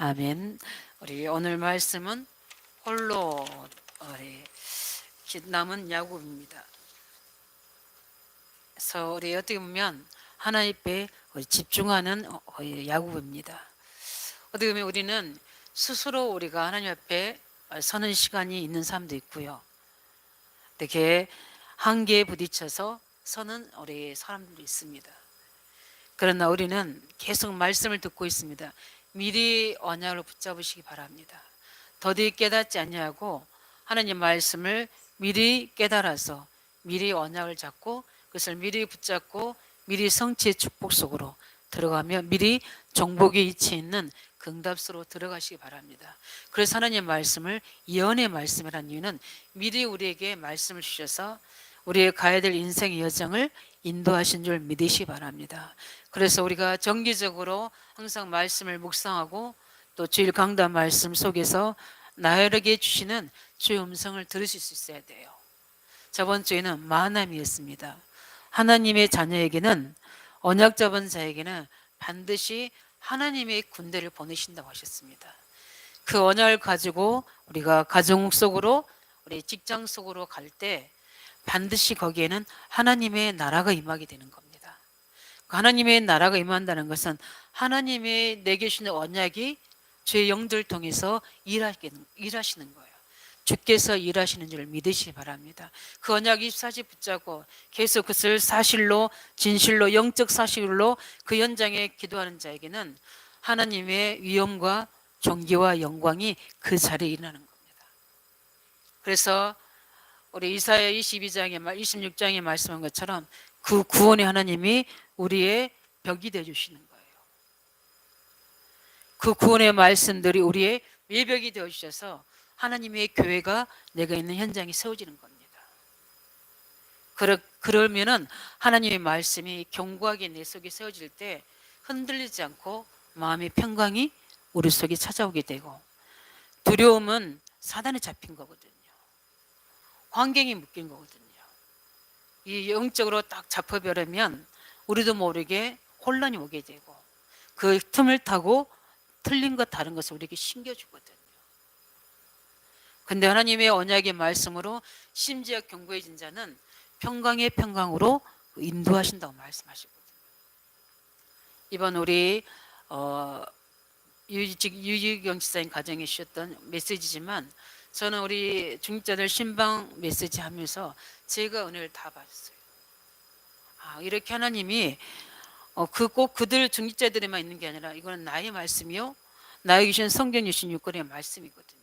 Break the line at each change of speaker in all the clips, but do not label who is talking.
아멘. 우리 오늘 말씀은 홀로 남은 야곱입니다. 그래서 우리 어떻게 보면 하나님께 집중하는 야곱입니다. 어떻게 보면 우리는 스스로 우리가 하나님 앞에 서는 시간이 있는 사람도 있고요. 이렇게 한계에 부딪혀서 서는 우리 사람들도 있습니다. 그러나 우리는 계속 말씀을 듣고 있습니다. 미리 언약을 붙잡으시기 바랍니다. 더디 깨닫지 않냐고 하나님 말씀을 미리 깨달아서 미리 언약을 잡고 그것을 미리 붙잡고 미리 성취의 축복 속으로 들어가며 미리 정복의 위치에 있는 응답수로 들어가시기 바랍니다. 그래서 하나님 말씀을 예언의 말씀이라는 이유는 미리 우리에게 말씀을 주셔서 우리의 가야 될 인생의 여정을 인도하신 줄 믿으시기 바랍니다. 그래서 우리가 정기적으로 항상 말씀을 묵상하고 또 주일 강단 말씀 속에서 나에게 주시는 주의 음성을 들으실 수 있어야 돼요. 저번 주에는 만남이었습니다. 하나님의 자녀에게는 언약 잡은 자에게는 반드시 하나님의 군대를 보내신다고 하셨습니다. 그 언약을 가지고 우리가 가정 속으로 우리 직장 속으로 갈 때 반드시 거기에는 하나님의 나라가 임하게 되는 겁니다. 하나님의 나라가 임한다는 것은 하나님의 내게 주시는 언약이 주의 영들 통해서 일하시는 거예요. 주께서 일하시는 줄 믿으시기 바랍니다. 그 언약 24시 붙잡고 계속 그것을 사실로 진실로 영적 사실로 그 현장에 기도하는 자에게는 하나님의 위엄과 존귀와 영광이 그 자리에 일어나는 겁니다. 그래서 우리 이사야 26장에 말씀한 것처럼 그 구원의 하나님이 우리의 벽이 되어 주시는 거예요. 그 구원의 말씀들이 우리의 외벽이 되어 주셔서 하나님의 교회가 내가 있는 현장이 세워지는 겁니다. 그러면은 하나님의 말씀이 견고하게 내 속에 세워질 때 흔들리지 않고 마음의 평강이 우리 속에 찾아오게 되고, 두려움은 사단에 잡힌 거거든요. 환경이 묶인 거거든요. 이 영적으로 딱 잡혀버리면 우리도 모르게 혼란이 오게 되고 그 틈을 타고 틀린 것 다른 것을 우리에게 신겨주거든요. 근데 하나님의 언약의 말씀으로 심지어 견고해진 자는 평강의 평강으로 인도하신다고 말씀하시거든요. 이번 우리 유지경 지사님 가정에 주셨던 메시지지만 저는 우리 중직자들 신방 메시지 하면서 제가 은혜를 다 받았어요. 이렇게 하나님이 꼭 그들 중직자들에만 있는 게 아니라 이거는 나의 말씀이요, 나에게 주신 성경 주신 육권의 말씀이거든요.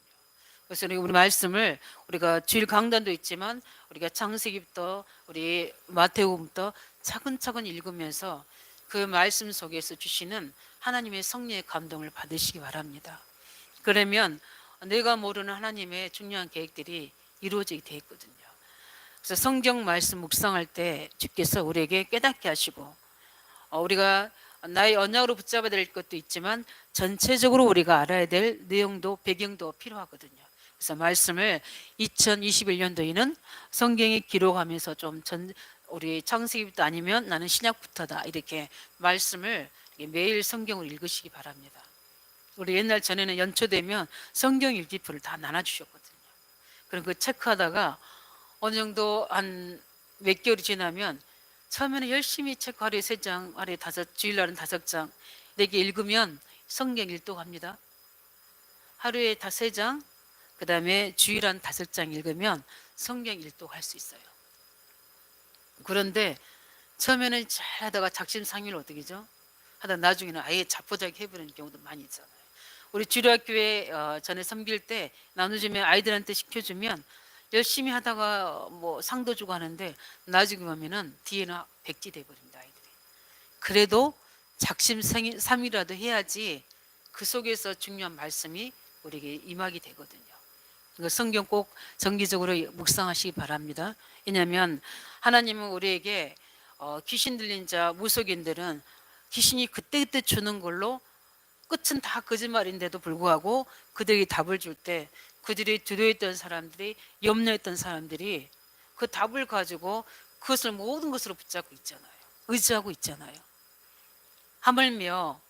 그래서 우리 말씀을 우리가 주일 강단도 있지만 우리가 창세기부터 우리 마태복음부터 차근차근 읽으면서 그 말씀 속에서 주시는 하나님의 성령의 감동을 받으시기 바랍니다. 그러면 내가 모르는 하나님의 중요한 계획들이 이루어지게 되어 있거든요. 그래서 성경 말씀 묵상할 때 주께서 우리에게 깨닫게 하시고 우리가 나의 언약으로 붙잡아야 될 것도 있지만 전체적으로 우리가 알아야 될 내용도 배경도 필요하거든요. 그래서 말씀을 2021년도에는 성경에 기록하면서 좀 우리 창세기부터 아니면 나는 신약부터다 이렇게 말씀을 매일 성경을 읽으시기 바랍니다. 우리 옛날 전에는 연초되면 성경 일기표를 다 나눠주셨거든요. 그럼 그 체크하다가 어느 정도 한 몇 개월이 지나면 처음에는 열심히 체크 하루에 3장, 하루에 5, 주일날은 5장 이렇게 읽으면 성경 일독합니다. 하루에 3장, 그 다음에 주일 한 5장 읽으면 성경 일독할 수 있어요. 그런데 처음에는 잘 하다가 작심삼일 어떻게죠? 하다 나중에는 아예 자포자기 해버리는 경우도 많이 있잖아요. 우리 주일학교에 전에 섬길 때 나눠주면 아이들한테 시켜주면 열심히 하다가 뭐 상도 주고 하는데 나중에 보면은 뒤에는 백지 돼버립니다, 아이들이. 그래도 작심삼일이라도 해야지 그 속에서 중요한 말씀이 우리에게 임하게 되거든요. 성경 꼭 정기적으로 묵상하시기 바랍니다. 왜냐하면 하나님은 우리에게 귀신 들린 자, 무속인들은 귀신이 그때그때 주는 걸로 끝은 다 거짓말인데도 불구하고 그들이 답을 줄 때 그들이 두려워했던 사람들이, 염려했던 사람들이 그 답을 가지고 그것을 모든 것으로 붙잡고 있잖아요. 의지하고 있잖아요. 하물며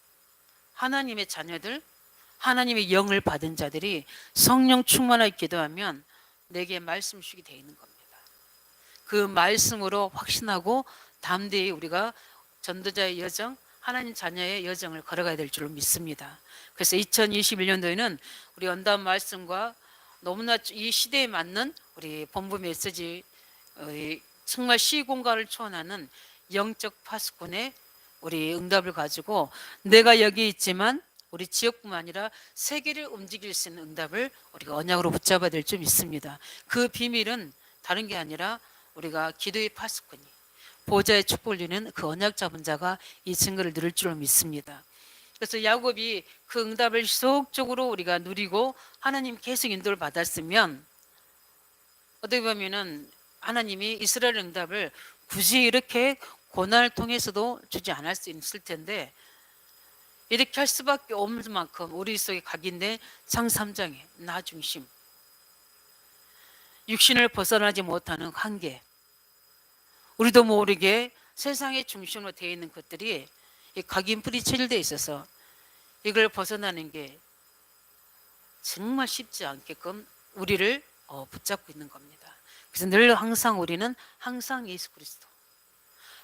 하나님의 자녀들, 하나님의 영을 받은 자들이 성령 충만하게 기도하면 내게 말씀 주게 되어 있는 겁니다. 그 말씀으로 확신하고 담대히 우리가 전도자의 여정, 하나님 자녀의 여정을 걸어가야 될 줄로 믿습니다. 그래서 2021년도에는 우리 언담 말씀과 너무나 이 시대에 맞는 우리 본부 메시지, 정말 시공간을 초월하는 영적 파수꾼의 우리 응답을 가지고 내가 여기 있지만 우리 지역뿐만 아니라 세계를 움직일 수 있는 응답을 우리가 언약으로 붙잡아야 될 줄 믿습니다. 그 비밀은 다른 게 아니라 우리가 기도의 파수꾼이 보좌의 축복을 누리는 그 언약 잡은 자가 이 증거를 누릴 줄로 믿습니다. 그래서 야곱이 그 응답을 지속적으로 우리가 누리고 하나님 계속 인도를 받았으면 어떻게 보면은 하나님이 이스라엘 응답을 굳이 이렇게 고난을 통해서도 주지 않을 수 있을 텐데 이렇게 할 수밖에 없는 만큼 우리 속에 각인된 상 3장에 나 중심, 육신을 벗어나지 못하는 한계, 우리도 모르게 세상의 중심으로 되어 있는 것들이 각인풀이 체질되어 있어서 이걸 벗어나는 게 정말 쉽지 않게끔 우리를 붙잡고 있는 겁니다. 그래서 늘 항상 우리는 항상 예수 그리스도,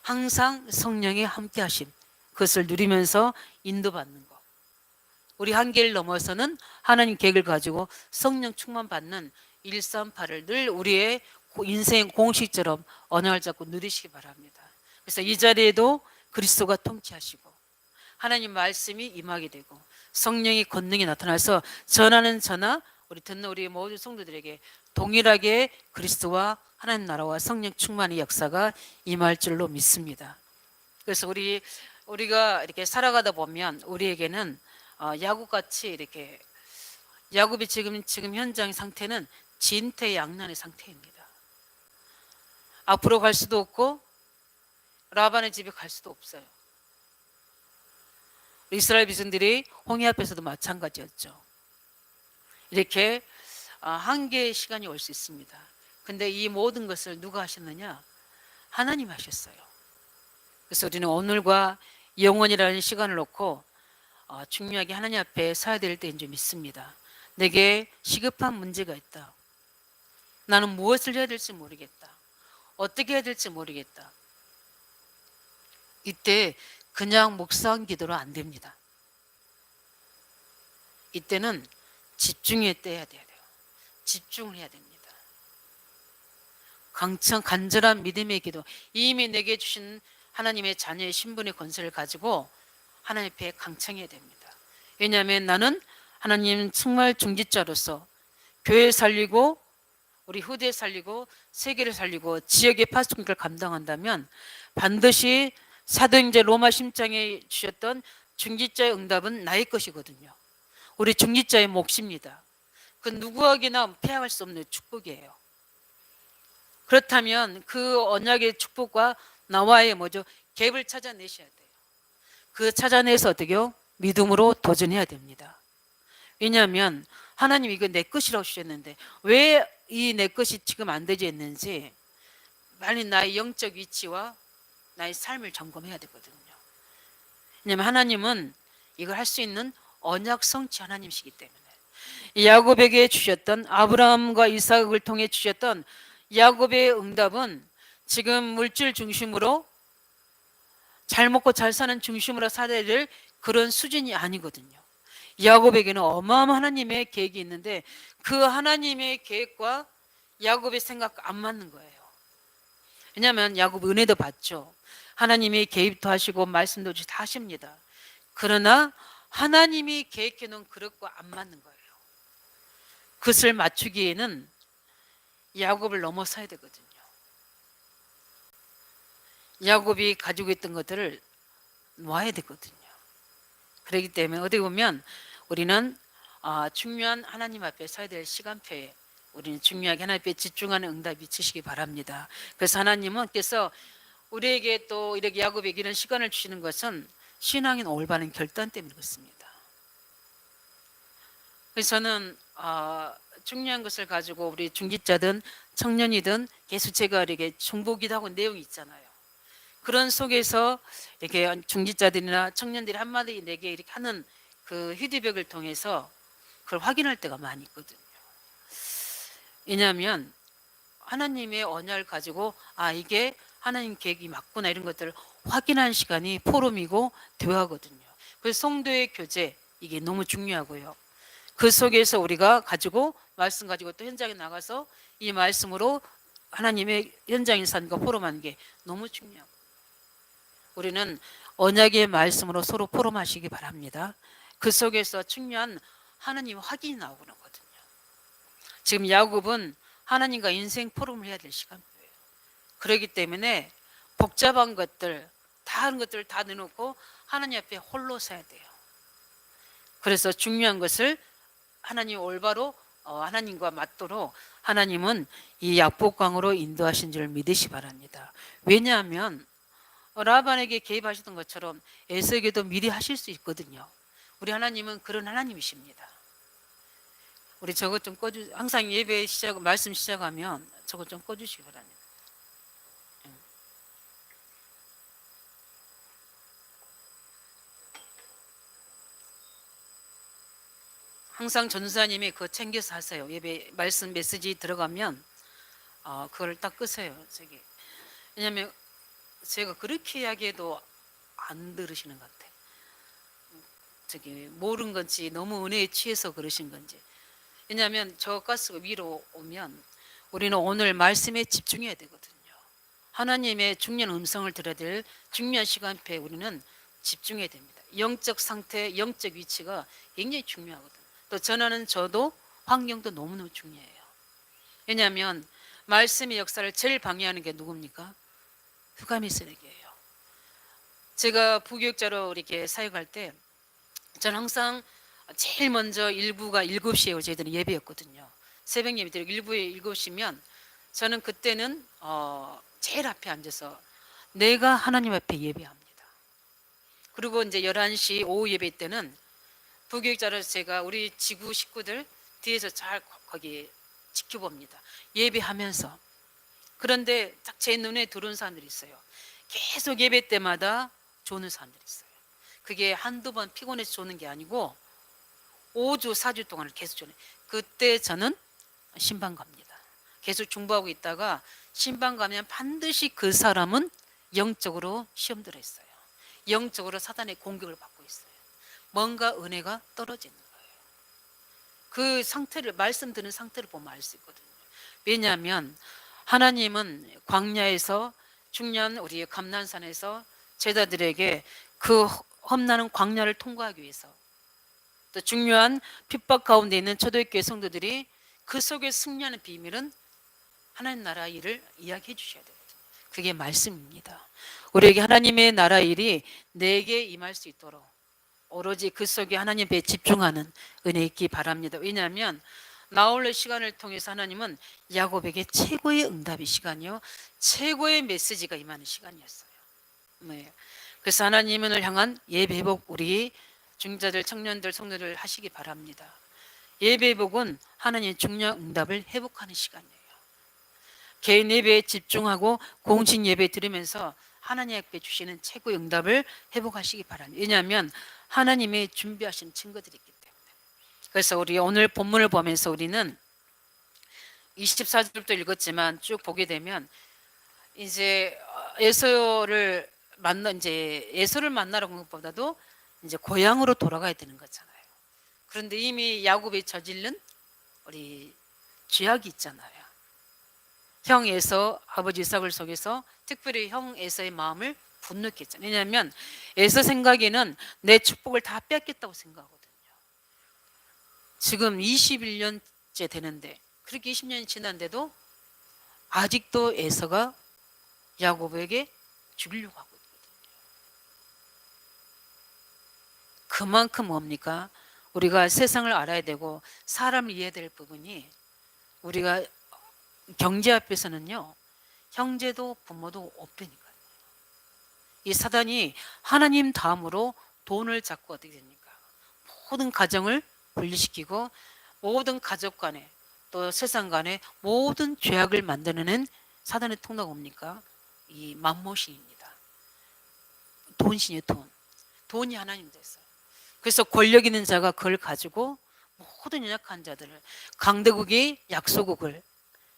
항상 성령의 함께 하심, 그것을 누리면서 인도받는 것, 우리 한계를 넘어서는 하나님 계획을 가지고 성령 충만 받는 138을 늘 우리의 인생 공식처럼 언약을 잡고 누리시기 바랍니다. 그래서 이 자리에도 그리스도가 통치하시고 하나님 말씀이 임하게 되고 성령의 권능이 나타나서 전하는 저나 우리 듣는 우리 모든 성도들에게 동일하게 그리스도와 하나님 나라와 성령 충만의 역사가 임할 줄로 믿습니다. 그래서 우리가 이렇게 살아가다 보면 우리에게는 야곱같이 이렇게 야곱이 지금 현장 상태는 진퇴양난의 상태입니다. 앞으로 갈 수도 없고 라반의 집에 갈 수도 없어요. 이스라엘 백성들이 홍해 앞에서도 마찬가지였죠. 이렇게 한계의 시간이 올 수 있습니다. 근데 이 모든 것을 누가 하셨느냐? 하나님 하셨어요. 그래서 우리는 오늘과 영원이라는 시간을 놓고 중요하게 하나님 앞에 서야 될 때인 줄 믿습니다. 내게 시급한 문제가 있다. 나는 무엇을 해야 될지 모르겠다. 어떻게 해야 될지 모르겠다. 이때 그냥 묵상 기도로 안 됩니다. 이때는 집중의 때 해야 돼요. 집중을 해야 됩니다. 간절한 믿음의 기도, 이미 내게 주신 하나님의 자녀의 신분의 권세를 가지고 하나님 앞에 강청해야 됩니다. 왜냐하면 나는 하나님 정말 중직자로서 교회 살리고 우리 후대 살리고 세계를 살리고 지역의 파수꾼을 감당한다면 반드시 사도행전 로마 10장에 주셨던 중직자의 응답은 나의 것이거든요. 우리 중직자의 몫입니다. 그 누구에게나 폐할 수 없는 축복이에요. 그렇다면 그 언약의 축복과 나와의 갭을 찾아내셔야 돼요. 그 찾아내서 어떻게요? 믿음으로 도전해야 됩니다. 왜냐하면 하나님 이거 내 것이라고 주셨는데 왜 이 내 것이 지금 안 되지 했는지 빨리 나의 영적 위치와 나의 삶을 점검해야 되거든요. 왜냐하면 하나님은 이걸 할 수 있는 언약 성취 하나님이시기 때문에 야곱에게 주셨던 아브라함과 이삭을 통해 주셨던 야곱의 응답은 지금 물질 중심으로 잘 먹고 잘 사는 중심으로 살아야 될 그런 수준이 아니거든요. 야곱에게는 어마어마한 하나님의 계획이 있는데 그 하나님의 계획과 야곱의 생각과 안 맞는 거예요. 왜냐하면 야곱 은혜도 받죠. 하나님이 개입도 하시고 말씀도 다 하십니다. 그러나 하나님이 계획해 놓은 그릇과 안 맞는 거예요. 그것을 맞추기에는 야곱을 넘어서야 되거든요. 야곱이 가지고 있던 것들을 놔야 되거든요. 그렇기 때문에 어떻게 보면 우리는 중요한 하나님 앞에 서야 될 시간표에 우리는 중요하게 하나님 앞에 집중하는 응답이 있으시기 바랍니다. 그래서 하나님께서 우리에게 또 이렇게 야곱에게 이런 시간을 주시는 것은 신앙인 올바른 결단 때문에 그렇습니다. 그래서 저는 중요한 것을 가지고 우리 중직자든 청년이든 계속 제가 이렇게 중보기도 하고 내용이 있잖아요. 그런 속에서 이렇게 중직자들이나 청년들이 한마디 내게 이렇게 하는 그 피드백을 통해서 그걸 확인할 때가 많이 있거든요. 왜냐하면 하나님의 언약을 가지고 이게 하나님 계획이 맞구나 이런 것들을 확인하는 시간이 포럼이고 대화거든요. 그래서 성도의 교제 이게 너무 중요하고요. 그 속에서 우리가 가지고 말씀 가지고 또 현장에 나가서 이 말씀으로 하나님의 현장인 삶과 포럼하는 게 너무 중요하고 우리는 언약의 말씀으로 서로 포럼하시기 바랍니다. 그 속에서 중요한 하나님 확인이 나오는 거거든요. 지금 야곱은 하나님과 인생 포럼을 해야 될 시간이에요. 그렇기 때문에 복잡한 것들, 다른 것들을 다 내놓고 하나님 앞에 홀로 서야 돼요. 그래서 중요한 것을 하나님 올바로 하나님과 맞도록 하나님은 이 약복강으로 인도하신 줄 믿으시 바랍니다. 왜냐하면 라반에게 개입하시던 것처럼 에서에게도 미리 하실 수 있거든요. 우리 하나님은 그런 하나님이십니다. 우리 저것 좀 꺼주. 항상 예배 시작 말씀 시작하면 저것 좀 꺼주시기 바랍니다. 항상 전도사님이 그거 챙겨서 하세요. 예배 말씀 메시지 들어가면 그걸 딱 끄세요. 왜냐하면 제가 그렇게 이야기해도 안 들으시는 것 같아요. 모르는 건지 너무 은혜에 취해서 그러신 건지. 왜냐하면 저 가스가 위로 오면 우리는 오늘 말씀에 집중해야 되거든요. 하나님의 중요한 음성을 들어야 될 중요한 시간표에 우리는 집중해야 됩니다. 영적 상태, 영적 위치가 굉장히 중요하거든요. 또 전하는 저도 환경도 너무너무 중요해요. 왜냐하면 말씀의 역사를 제일 방해하는 게 누굽니까? 흑암이스에게예요. 제가 부교육자로 이렇게 사역할 때 저는 항상 제일 먼저 일부가 7시에 저희들은 예배였거든요. 새벽 예배 드리고 일부에 7시면 저는 그때는 제일 앞에 앉아서 내가 하나님 앞에 예배합니다. 그리고 이제 11시 오후 예배 때는 부교육자로서 제가 우리 지구 식구들 뒤에서 잘 거기 지켜봅니다. 예배하면서. 그런데 딱 제 눈에 들어온 사람들이 있어요. 계속 예배 때마다 조는 사람들이 있어요. 그게 한두 번 피곤해서 조는 게 아니고 5주, 4주 동안을 계속 조는. 그때 저는 신방 갑니다. 계속 중보하고 있다가 신방 가면 반드시 그 사람은 영적으로 시험 들어 있어요. 영적으로 사단의 공격을 받고 있어요. 뭔가 은혜가 떨어지는 거예요. 그 상태를 말씀 드는 상태를 보면 알 수 있거든요. 왜냐하면 하나님은 광야에서 중요한 우리 감난산에서 제자들에게 그 험난한 광야를 통과하기 위해서 또 중요한 핍박 가운데 있는 초대교회 성도들이 그 속에 승리하는 비밀은 하나님 나라 일을 이야기해 주셔야 되거든요. 그게 말씀입니다. 우리에게 하나님의 나라 일이 내게 임할 수 있도록 오로지 그 속에 하나님에 집중하는 은혜 있기 바랍니다. 왜냐하면 나홀의 시간을 통해서 하나님은 야곱에게 최고의 응답의 시간이요 최고의 메시지가 임하는 시간이었어요. 네. 그래서 하나님을 향한 예배 회복 우리 중자들, 청년들, 성도들 하시기 바랍니다. 예배 회복은 하나님의 중요한 응답을 회복하는 시간이에요. 개인 예배에 집중하고 공식 예배 들으면서 하나님 앞에 주시는 최고의 응답을 회복하시기 바랍니다. 왜냐하면 하나님의 준비하신 증거들이 있기 때문에. 그래서 우리 오늘 본문을 보면서 우리는 24절부터 읽었지만 쭉 보게 되면 이제 에서를 만나러 간 것보다도 이제 고향으로 돌아가야 되는 거잖아요. 그런데 이미 야곱이 저질른 우리 죄악이 있잖아요. 형 에서 아버지 이삭을 속여서 특별히 형 에서의 마음을 분노케 했잖아요. 왜냐하면 에서 생각에는 내 축복을 다 뺏겠다고 생각하거든요. 지금 21년째 되는데 그렇게 20년이 지났는데도 아직도 에서가 야곱에게 죽이려고 하고 있거든요. 그만큼 뭡니까? 우리가 세상을 알아야 되고 사람을 이해해야 될 부분이 우리가 경제 앞에서는요 형제도 부모도 없다니까요. 이 사단이 하나님 다음으로 돈을 잡고 어떻게 됩니까? 모든 가정을 분리시키고 모든 가족 간에 또 세상 간에 모든 죄악을 만드는 사단의 통로가 뭡니까? 이 만모신입니다. 돈신이에요. 돈이 하나님 됐어요. 그래서 권력 있는 자가 그걸 가지고 모든 연약한 자들을, 강대국이 약소국을,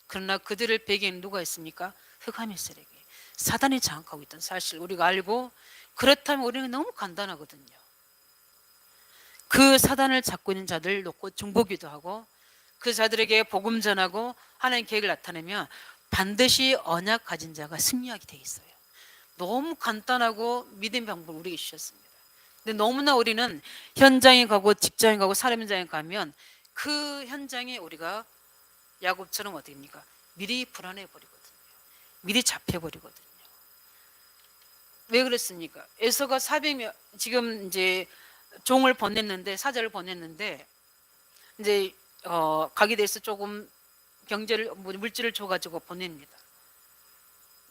그러나 그들을 배경에 누가 있습니까? 흑암의 세력이, 사단이 장악하고 있던 사실 우리가 알고, 그렇다면 우리는 너무 간단하거든요. 그 사단을 잡고 있는 자들 놓고 중보기도 하고 그 자들에게 복음 전하고 하나님 계획을 나타내면 반드시 언약 가진 자가 승리하게 돼 있어요. 너무 간단하고 믿음 방법을 우리에게 주셨습니다. 근데 너무나 우리는 현장에 가고 직장에 가고 사람 현장에 가면 그 현장에 우리가 야곱처럼 어떻게 됩니까? 미리 불안해 버리거든요. 미리 잡혀 버리거든요. 왜 그랬습니까? 에서가 400명 지금 이제 종을 보냈는데, 사자를 보냈는데 이제 가게 돼서 조금 경제를 물질을 줘가지고 보냅니다.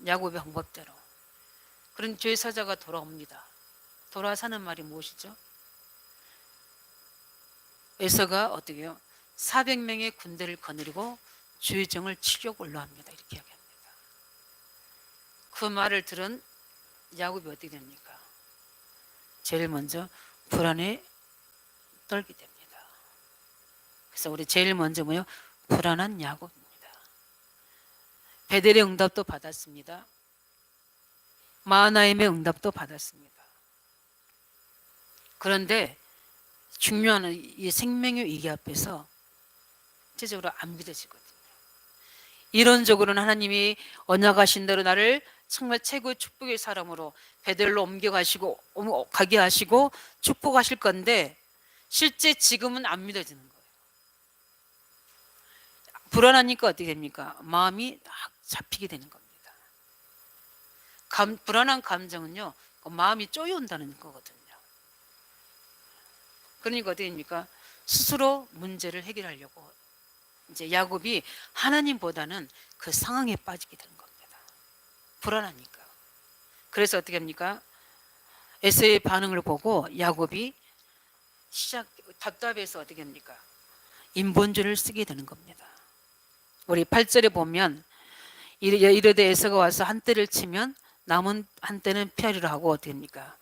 야곱의 방법대로. 그런 죄 사자가 돌아옵니다. 돌아와서 하는 말이 무엇이죠? 에서가 어떻게 해요? 400명의 군대를 거느리고 주의정을 치려고 올라옵니다. 이렇게 이야기합니다. 그 말을 들은 야곱이 어떻게 됩니까? 제일 먼저 불안에 떨게 됩니다. 그래서 우리 제일 먼저 뭐요? 불안한 야곱입니다. 베델의 응답도 받았습니다. 마하나임의 응답도 받았습니다. 그런데 중요한 이 생명의 위기 앞에서 실제적으로 안 믿어지거든요. 이론적으로는 하나님이 언약하신 대로 나를 정말 최고의 축복의 사람으로 베델로 옮겨가시고 가게 하시고 축복하실 건데 실제 지금은 안 믿어지는 거예요. 불안하니까 어떻게 됩니까? 마음이 딱 잡히게 되는 겁니다. 불안한 감정은요, 마음이 쪼여온다는 거거든요. 그러니까 어떻게 됩니까? 스스로 문제를 해결하려고 이제 야곱이 하나님보다는 그 상황에 빠지게 되는 겁니다. 불안하니까. 그래서 어떻게 합니까? 에서의 반응을 보고 야곱이 답답해서 어떻게 합니까? 인본주의를 쓰게 되는 겁니다. 우리 8절에 보면 이르되 에서가 와서 한 대를 치면 남은 한 대는 피하리라 하고 어떻게 합니까?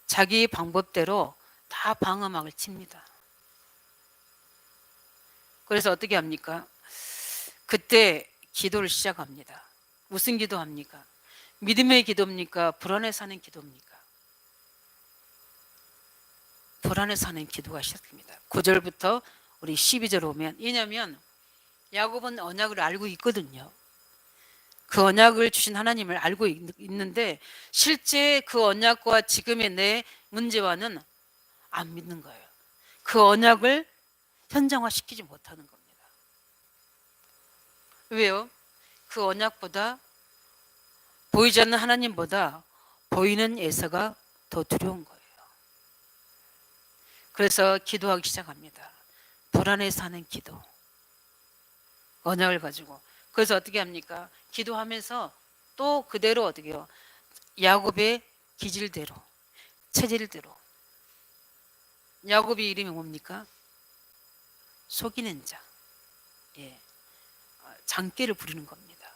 자기 방법대로 다 방어막을 칩니다. 그래서 어떻게 합니까? 그때 기도를 시작합니다. 무슨 기도합니까? 믿음의 기도입니까? 불안에 사는 기도입니까? 불안에 사는 기도가 시작됩니다. 9절부터 우리 12절 오면, 왜냐하면 야곱은 언약을 알고 있거든요. 그 언약을 주신 하나님을 알고 있는데 실제 그 언약과 지금의 내 문제와는 안 믿는 거예요. 그 언약을 현장화시키지 못하는 겁니다. 왜요? 그 언약보다, 보이지 않는 하나님보다 보이는 에서가 더 두려운 거예요. 그래서 기도하기 시작합니다. 불안에 사는 기도, 언약을 가지고. 그래서 어떻게 합니까? 기도하면서 또 그대로 어떻게 해요? 야곱의 기질대로, 체질대로. 야곱의 이름이 뭡니까? 속이는 자, 장깨를 부리는 겁니다.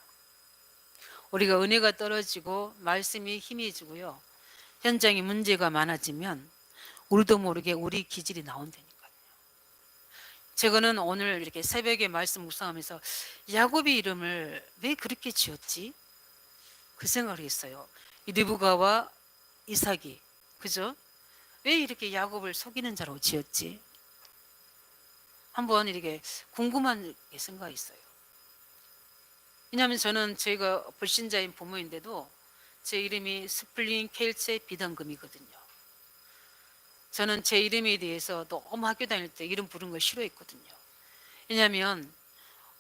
우리가 은혜가 떨어지고 말씀이 희미해지고요, 현장에 문제가 많아지면 우리도 모르게 우리 기질이 나온다니까요. 제가는 오늘 이렇게 새벽에 말씀 묵상하면서 야곱의 이름을 왜 그렇게 지었지? 그 생각을 했어요. 이 리브가와 이삭이, 그죠? 왜 이렇게 야곱을 속이는 자로 지었지? 한번 이렇게 궁금한 생각이 있어요. 왜냐하면 저는 제가 불신자인 부모인데도 제 이름이 스플린 켈체 비단금이거든요. 저는 제 이름에 대해서 너무 학교 다닐 때 이름 부르는 걸 싫어했거든요. 왜냐하면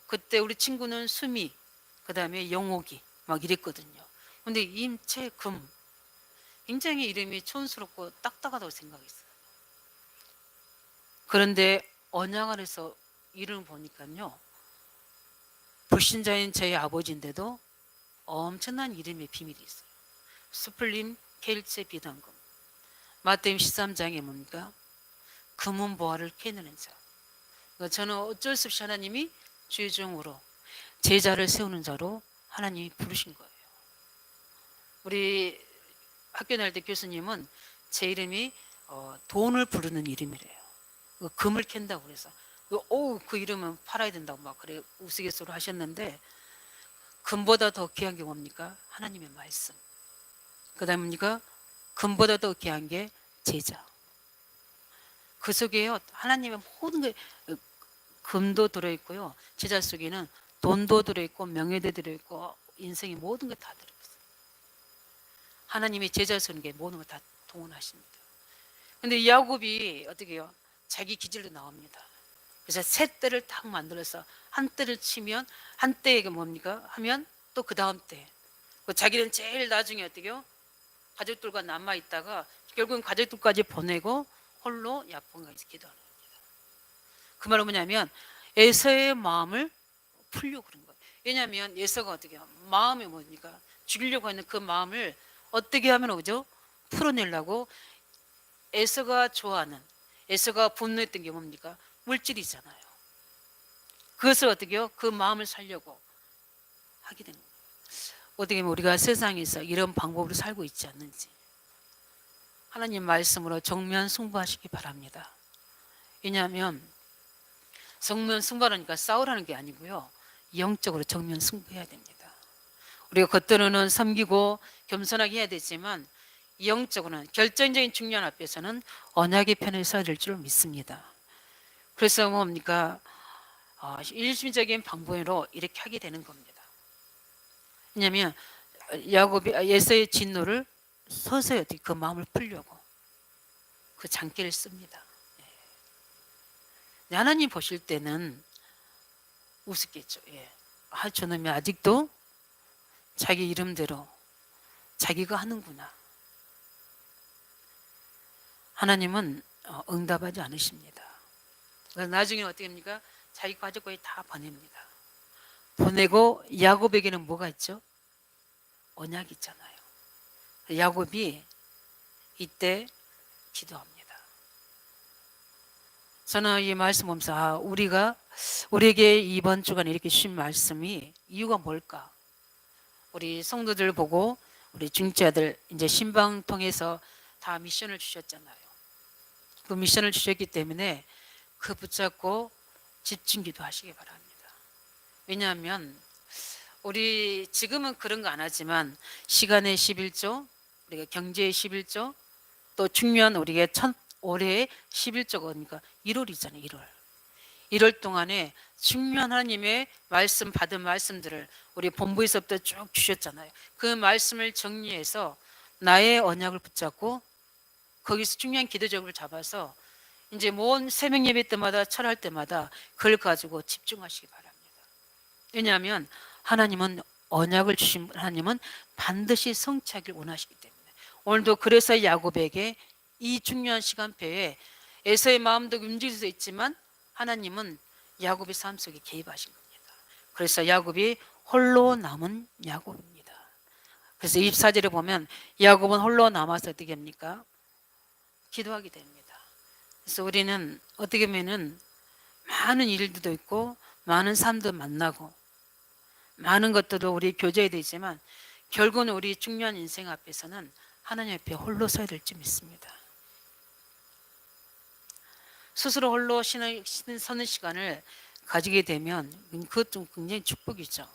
그때 우리 친구는 수미, 그 다음에 영옥이 막 이랬거든요. 근데 임채금, 굉장히 이름이 촌스럽고 딱딱하다고 생각했어요. 그런데 언약 안에서 이름을 보니까요, 불신자인 제 아버지인데도 엄청난 이름의 비밀이 있어요. 스플린 켈체 비단금. 마태복음 13장에 뭡니까? 금은 보화를 캐내는 자. 저는 어쩔 수 없이 하나님이 주의종으로 제자를 세우는 자로 하나님이 부르신 거예요. 우리 학교 다닐 때 교수님은 제 이름이 돈을 부르는 이름이래요. 금을 캔다고 그래서 그 이름은 팔아야 된다고 막 그래 우스갯소리를 하셨는데, 금보다 더 귀한 게 뭡니까? 하나님의 말씀. 그다음에 뭡니까? 금보다 더 귀한 게 제자. 그 속에요 하나님의 모든 게, 금도 들어있고요, 제자 속에는 돈도 들어있고 명예도 들어있고 인생의 모든 게 다 들어있어요. 하나님이 제자 쓰는 게 모든 걸 다 동원하십니다. 근데 야곱이 어떻게 해요? 자기 기질로 나옵니다. 그래서 세 떼를 딱 만들어서 한 떼를 치면 한 떼가 뭡니까? 하면 또 그 다음 떼. 자기는 제일 나중에 어떻게 해요? 가족들과 남아 있다가 결국은 가족들까지 보내고 홀로 야곱과 기도하는 겁니다. 그 말은 뭐냐면 에서의 마음을 풀려고 그런 거예요. 왜냐하면 에서가 어떻게 해요? 마음이 뭡니까? 죽이려고 하는 그 마음을 어떻게 하면 오죠? 풀어내려고. 에서가 좋아하는, 에서가 분노했던 게 뭡니까? 물질이잖아요. 그것을 어떻게 해요? 그 마음을 살려고 하게 되는 거예요. 어떻게 보면 우리가 세상에서 이런 방법으로 살고 있지 않는지 하나님 말씀으로 정면 승부하시기 바랍니다. 왜냐하면 정면 승부하니까 싸우라는 게 아니고요, 영적으로 정면 승부해야 됩니다. 우리가 겉으로는 섬기고 겸손하게 해야 되지만 영적으로는 결정적인 중요한 앞에서는 언약의 편에 서야 될 줄 믿습니다. 그래서 뭡니까? 일심적인 방법으로 이렇게 하게 되는 겁니다. 왜냐하면 야곱이 에서의 진노를 서서히 어떻게 그 마음을 풀려고 그 장기를 씁니다. 하나님 보실 때는 우습겠죠. 저놈이 아직도 자기 이름대로 자기가 하는구나. 하나님은 응답하지 않으십니다. 나중에 어떻게 합니까? 자기 가족까지 다 보냅니다. 보내고 야곱에게는 뭐가 있죠? 언약이 있잖아요. 야곱이 이때 기도합니다. 저는 이 말씀 보면서 우리에게 이번 주간에 이렇게 주신 말씀이 이유가 뭘까? 우리 성도들 보고 우리 중직자들 이제 신방 통해서 다 미션을 주셨잖아요. 그 미션을 주셨기 때문에 그 붙잡고 집중 기도하시기 바랍니다. 왜냐하면 우리 지금은 그런 거 안 하지만 시간의 11조, 우리가 경제의 11조, 또 중요한 우리가 올해의 11조가 그러니까 1월이잖아요. 1월 동안에 중요한 하나님의 말씀 받은 말씀들을 우리 본부에서부터 쭉 주셨잖아요. 그 말씀을 정리해서 나의 언약을 붙잡고 거기서 중요한 기도적을 잡아서 이제 뭔 새벽 예배 때마다 철할 때마다 그걸 가지고 집중하시기 바랍니다. 왜냐하면 하나님은 언약을 주신 하나님은 반드시 성취하길 원하시기 때문에 오늘도 그래서 야곱에게 이 중요한 시간표에 에서의 마음도 움직일 수 있지만 하나님은 야곱의 삶 속에 개입하신 겁니다. 그래서 야곱이 홀로 남은 야곱입니다. 그래서 24절에 보면 야곱은 홀로 남아서 어떻게 합니까? 기도하게 됩니다. 그래서 우리는 어떻게 보면은 많은 일들도 있고 많은 사람도 만나고 많은 것들도 우리 교제해야 되지만 결국은 우리 중요한 인생 앞에서는 하나님 앞에 홀로 서야 될 줄 믿습니다. 스스로 홀로 서는 시간을 가지게 되면 그것 좀 굉장히 축복이죠.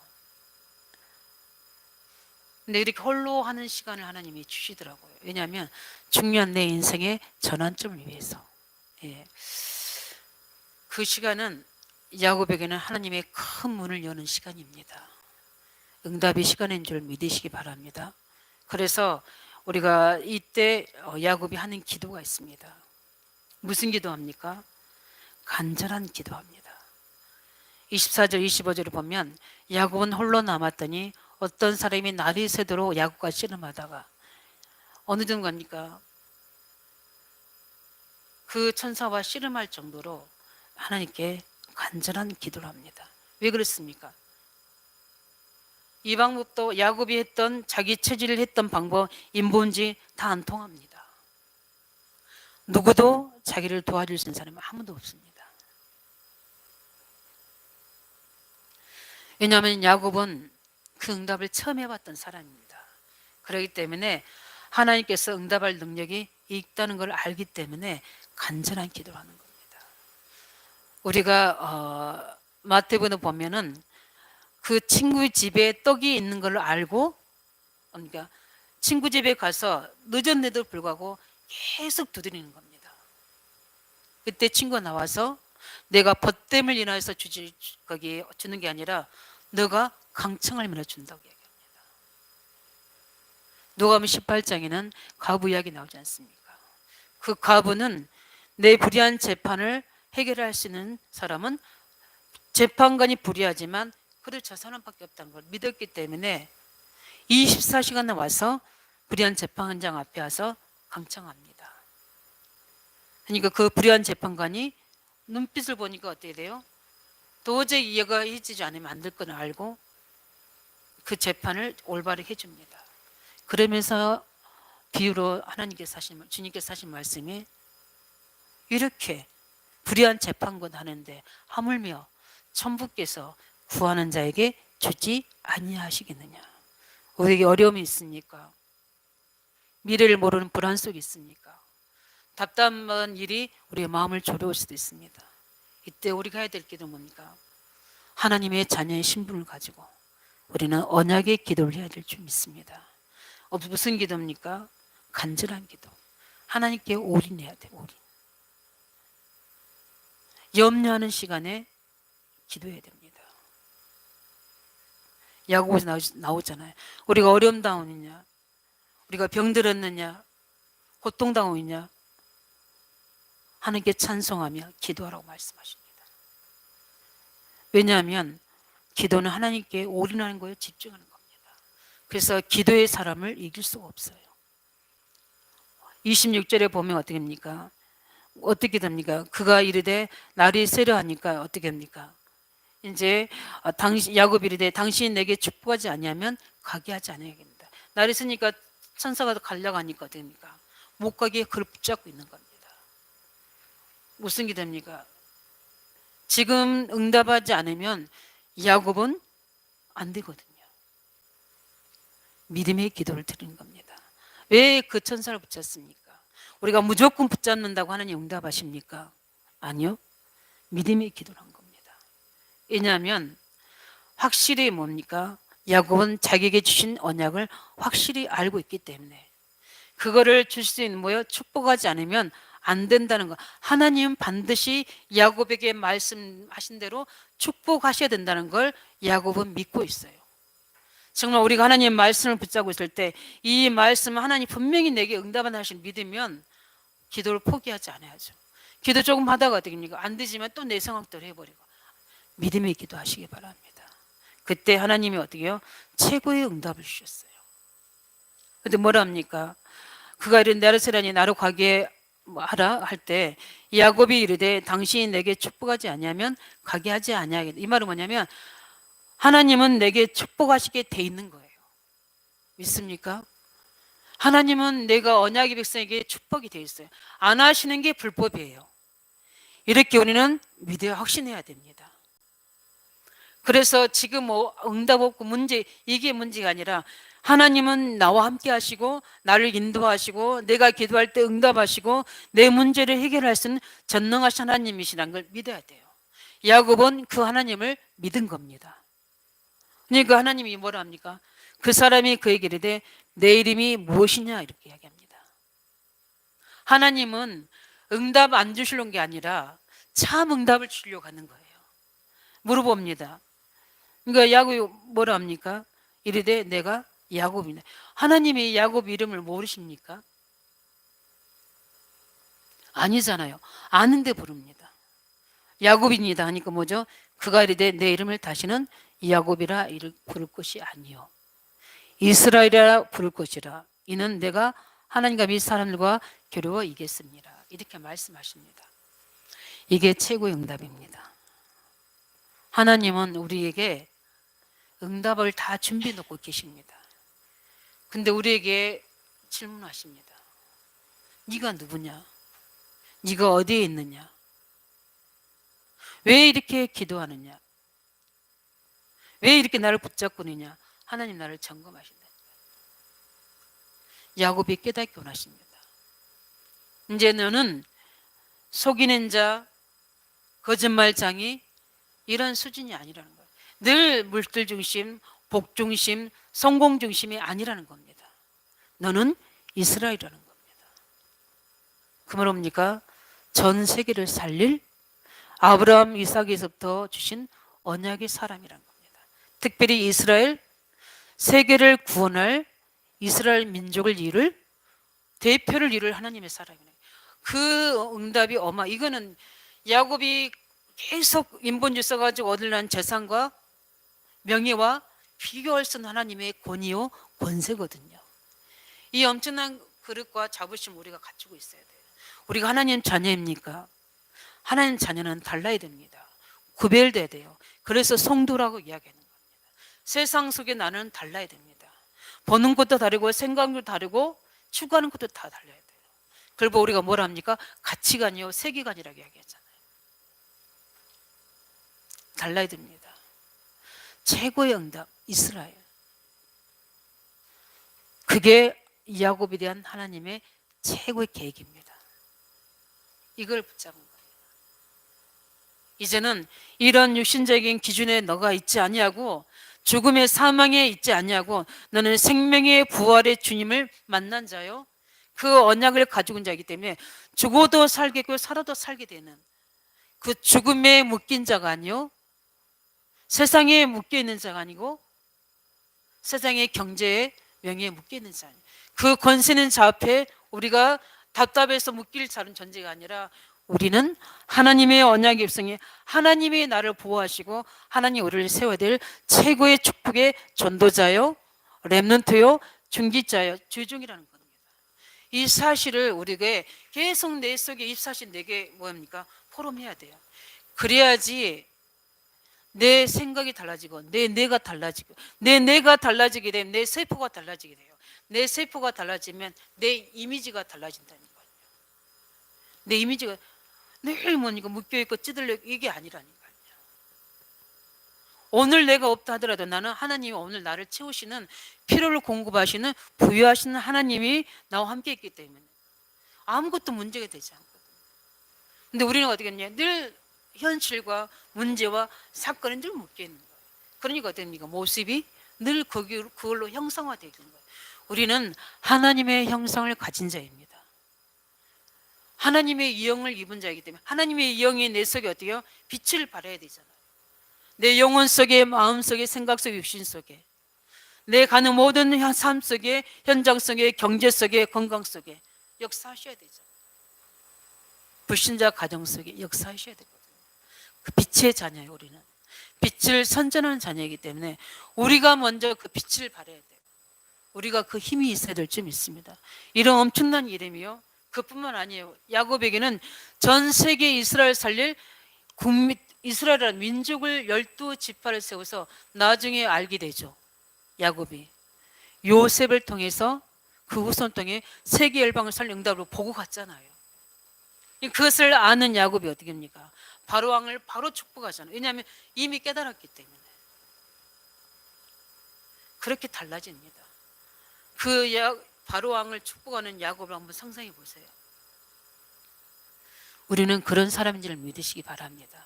근데 이렇게 홀로 하는 시간을 하나님이 주시더라고요. 왜냐하면 중요한 내 인생의 전환점을 위해서. 그 시간은 야곱에게는 하나님의 큰 문을 여는 시간입니다. 응답의 시간인 줄 믿으시기 바랍니다. 그래서 우리가 이때 야곱이 하는 기도가 있습니다. 무슨 기도합니까? 간절한 기도합니다. 24절 25절을 보면 야곱은 홀로 남았더니 어떤 사람이 날이 새도록 야곱과 씨름하다가 어느 정도 갑니까? 그 천사와 씨름할 정도로 하나님께 간절한 기도를 합니다. 왜 그렇습니까? 이 방법도 야곱이 했던 자기 처지를 했던 방법 인본지 다 안 통합니다. 누구도 자기를 도와줄 수 있는 사람은 아무도 없습니다. 왜냐하면 야곱은 그 응답을 처음 해봤던 사람입니다. 그렇기 때문에 하나님께서 응답할 능력이 있다는 걸 알기 때문에 간절한 기도를 하는 겁니다. 우리가 마태복음에 보면은 그 친구의 집에 떡이 있는 걸 알고, 그러니까 친구 집에 가서 늦었는데도 불구하고 계속 두드리는 겁니다. 그때 친구가 나와서 내가 벗됨을 인하여서 거기 주는 게 아니라 너가 강청을 밀어 준다고 얘기합니다. 누가복음 18장에는 과부 이야기 나오지 않습니까? 그 과부는 내 불의한 재판을 해결할 수 있는 사람은 재판관이 불의하지만 그를 저 사람밖에 없다는 걸 믿었기 때문에 24시간 와서 불의한 재판장 앞에 와서 강청합니다. 그러니까 그 불의한 재판관이 눈빛을 보니까 어떻게 돼요? 도저히 이해가 해지지 않으면 안 될 걸 알고 그 재판을 올바르게 해줍니다. 그러면서 비유로 주님께서 하신 말씀이 이렇게 불의한 재판관 하는데 하물며 천부께서 구하는 자에게 주지 아니하시겠느냐. 우리에게 어려움이 있습니까? 미래를 모르는 불안 속에 있습니까? 답답한 일이 우리의 마음을 조려올 수도 있습니다. 이때 우리가 해야 될 기도는 뭡니까? 하나님의 자녀의 신분을 가지고 우리는 언약의 기도를 해야 될 줄 믿습니다. 무슨 기도입니까? 간절한 기도. 하나님께 올인해야 돼. 올인. 염려하는 시간에 기도해야 됩니다. 야고보에서 나오잖아요. 우리가 어려움 당하느냐, 우리가 병들었느냐, 고통 당하고 있냐, 하나님께 찬송하며 기도하라고 말씀하십니다. 왜냐하면 기도는 하나님께 올인하는 거에 집중하는 겁니다. 그래서 기도의 사람을 이길 수가 없어요. 26절에 보면 어떻게 됩니까? 어떻게 됩니까? 그가 이르되 날이 세려하니까 어떻게 됩니까? 이제 야곱이 이르되 당신이 내게 축복하지 아니하면 가게 하지 아니하겠다. 날이 새니까 천사가 가려고 하니까 어떻게 됩니까? 못 가게 그를 붙잡고 있는 겁니다. 무슨 기도입니까? 지금 응답하지 않으면 야곱은 안 되거든요. 믿음의 기도를 드리는 겁니다. 왜 그 천사를 붙잡습니까? 우리가 무조건 붙잡는다고 하나님 응답하십니까? 아니요. 믿음의 기도를 한 겁니다. 왜냐하면 확실히 뭡니까? 야곱은 자기에게 주신 언약을 확실히 알고 있기 때문에 그거를 주실 수 있는 뭐예요? 축복하지 않으면 안 된다는 거. 하나님은 반드시 야곱에게 말씀하신 대로 축복하셔야 된다는 걸 야곱은 믿고 있어요. 정말 우리가 하나님의 말씀을 붙잡고 있을 때 이 말씀은 하나님 분명히 내게 응답한다 하시는 믿으면 기도를 포기하지 않아야죠. 기도 조금 하다가 어떻게 됩니까? 안 되지만 또 내 생각대로 해버리고 믿음의 기도하시기 바랍니다. 그때 하나님이 어떻게 해요? 최고의 응답을 주셨어요. 근데 뭐라 합니까? 그가 이른 나르세라니 나로 가게 하라 할 때 야곱이 이르되 당신이 내게 축복하지 아니하면 가게 하지 아니하겠다. 이 말은 뭐냐면 하나님은 내게 축복하시게 돼 있는 거예요. 믿습니까? 하나님은 내가 언약의 백성에게 축복이 돼 있어요. 안 하시는 게 불법이에요. 이렇게 우리는 믿어야 확신해야 됩니다. 그래서 지금 응답 없고 이게 문제가 아니라 하나님은 나와 함께 하시고 나를 인도하시고 내가 기도할 때 응답하시고 내 문제를 해결할 수 있는 전능하신 하나님이시라는 걸 믿어야 돼요. 야곱은 그 하나님을 믿은 겁니다. 그러니까 하나님이 뭐라 합니까? 그 사람이 그에게 이르되 내 이름이 무엇이냐 이렇게 이야기합니다. 하나님은 응답 안 주시려는 게 아니라 참 응답을 주려고 하는 거예요. 물어봅니다. 그러니까 야곱이 뭐라 합니까? 이르되 내가 야곱이네. 하나님이 야곱 이름을 모르십니까? 아니잖아요. 아는데 부릅니다. 야곱입니다 하니까 뭐죠? 그가 이르되 내 이름을 다시는 야곱이라 부를 것이 아니요 이스라엘이라 부를 것이라. 이는 내가 하나님과 및 사람들과 겨루어 이겼습니다. 이렇게 말씀하십니다. 이게 최고의 응답입니다. 하나님은 우리에게 응답을 다 준비해 놓고 계십니다. 근데 우리에게 질문하십니다. 네가 누구냐? 네가 어디에 있느냐? 왜 이렇게 기도하느냐? 왜 이렇게 나를 붙잡고 있느냐? 하나님 나를 점검하신다. 야곱이 깨닫기 원하십니다. 이제 너는 속이는 자, 거짓말장이 이런 수준이 아니라는 거예요. 늘 물질 중심, 복 중심, 성공 중심이 아니라는 겁니다. 너는 이스라엘이라는 겁니다. 그 말 뭡니까? 전 세계를 살릴 아브라함, 이삭에서부터 주신 언약의 사람이라는 겁니다. 특별히 이스라엘, 세계를 구원할 이스라엘 민족을 이룰 대표를 이룰 하나님의 사람이네. 그 응답이 이거는 야곱이 계속 인본주의 써가지고 얻으려는 재산과 명예와 비교할 수 없는 하나님의 권위요 권세거든요. 이 엄청난 그릇과 자부심 우리가 갖추고 있어야 돼요. 우리가 하나님 자녀입니까? 하나님 자녀는 달라야 됩니다. 구별돼야 돼요. 그래서 성도라고 이야기하는 겁니다. 세상 속에 나는 달라야 됩니다. 보는 것도 다르고 생각도 다르고 추구하는 것도 다 달라야 돼요. 그리고 우리가 뭘 합니까? 가치관이요 세계관이라고 이야기하잖아요. 달라야 됩니다. 최고의 응답 이스라엘. 그게 야곱에 대한 하나님의 최고의 계획입니다. 이걸 붙잡은 거예요. 이제는 이런 육신적인 기준에 너가 있지 아니하고 죽음의 사망에 있지 아니하고 너는 생명의 부활의 주님을 만난 자요. 그 언약을 가지고 있는 자이기 때문에 죽어도 살겠고 살아도 살게 되는 그 죽음에 묶인 자가 아니요. 세상에 묶여 있는 자가 아니고 세상의 경제에 명예에 묶여 있는 자. 그 권세는 자 앞에 우리가 답답해서 묶일 자는 존재가 아니라 우리는 하나님의 언약의 입성에 하나님이 나를 보호하시고 하나님 우리를 세워야 될 최고의 축복의 전도자요, 렘넌트요, 중기자요, 주종이라는 겁니다. 이 사실을 우리가 계속 내 속에 이 사실 내게 뭡니까? 포럼해야 돼요. 그래야지 내 생각이 달라지고 내가 달라지고 내가 달라지게 되면 내 세포가 달라지게 돼요. 내 세포가 달라지면 내 이미지가 달라진다는 거예요. 내 이미지가 늘 뭐니까 묶여있고 찌들려 이게 아니라니까요. 오늘 내가 없다 하더라도 나는 하나님이 오늘 나를 채우시는 필요를 공급하시는 부여하시는 하나님이 나와 함께 있기 때문에 아무것도 문제가 되지 않거든요. 근데 우리는 어떻게 했냐? 늘 현실과 문제와 사건에 늘 묶여있는 거예요. 그러니까 어떻습니까? 모습이 늘 그걸로 형상화되는 거예요. 우리는 하나님의 형상을 가진 자입니다. 하나님의 영을 입은 자이기 때문에 하나님의 영이 내 속에 어때요? 빛을 발해야 되잖아요. 내 영혼 속에, 마음 속에, 생각 속에, 육신 속에 내 가는 모든 삶 속에, 현장 속에, 경제 속에, 건강 속에 역사하셔야 되잖아요. 불신자 가정 속에 역사하셔야 되거든요. 그 빛의 자녀예요. 우리는 빛을 선전하는 자녀이기 때문에 우리가 먼저 그 빛을 발해야 돼요. 우리가 그 힘이 있어야 될 줄 믿습니다. 이런 엄청난 이름이요. 그뿐만 아니에요. 야곱에게는 전 세계 이스라엘 살릴 이스라엘이라는 민족을 12지파를 세워서 나중에 알게 되죠. 야곱이 요셉을 통해서 그 후손 통해 세계 열방을 살릴 응답으로 보고 갔잖아요. 그것을 아는 야곱이 어떻게 합니까? 바로 왕을 바로 축복하잖아요. 왜냐하면 이미 깨달았기 때문에. 그렇게 달라집니다. 바로 왕을 축복하는 야곱을 한번 상상해 보세요. 우리는 그런 사람인지를 믿으시기 바랍니다.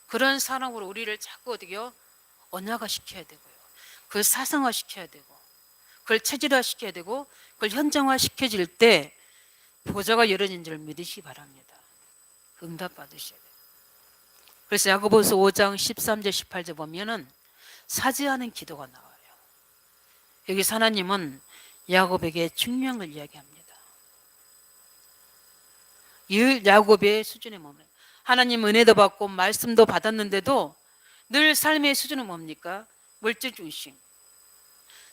그런 사람으로 우리를 자꾸 어떻게요? 언약화 시켜야 되고요. 그걸 사상화 시켜야 되고, 그걸 체질화 시켜야 되고, 그걸 현장화 시켜질 때 보좌가 열어진 줄 믿으시기 바랍니다. 응답 받으셔야 돼요. 그래서 야고보서 5장 13절 18절 보면은 사죄하는 기도가 나와요. 여기서 하나님은 야곱에게 중요한 이야기합니다. 이 야곱의 수준에 뭡니까? 하나님 은혜도 받고 말씀도 받았는데도 늘 삶의 수준은 뭡니까? 물질 중심,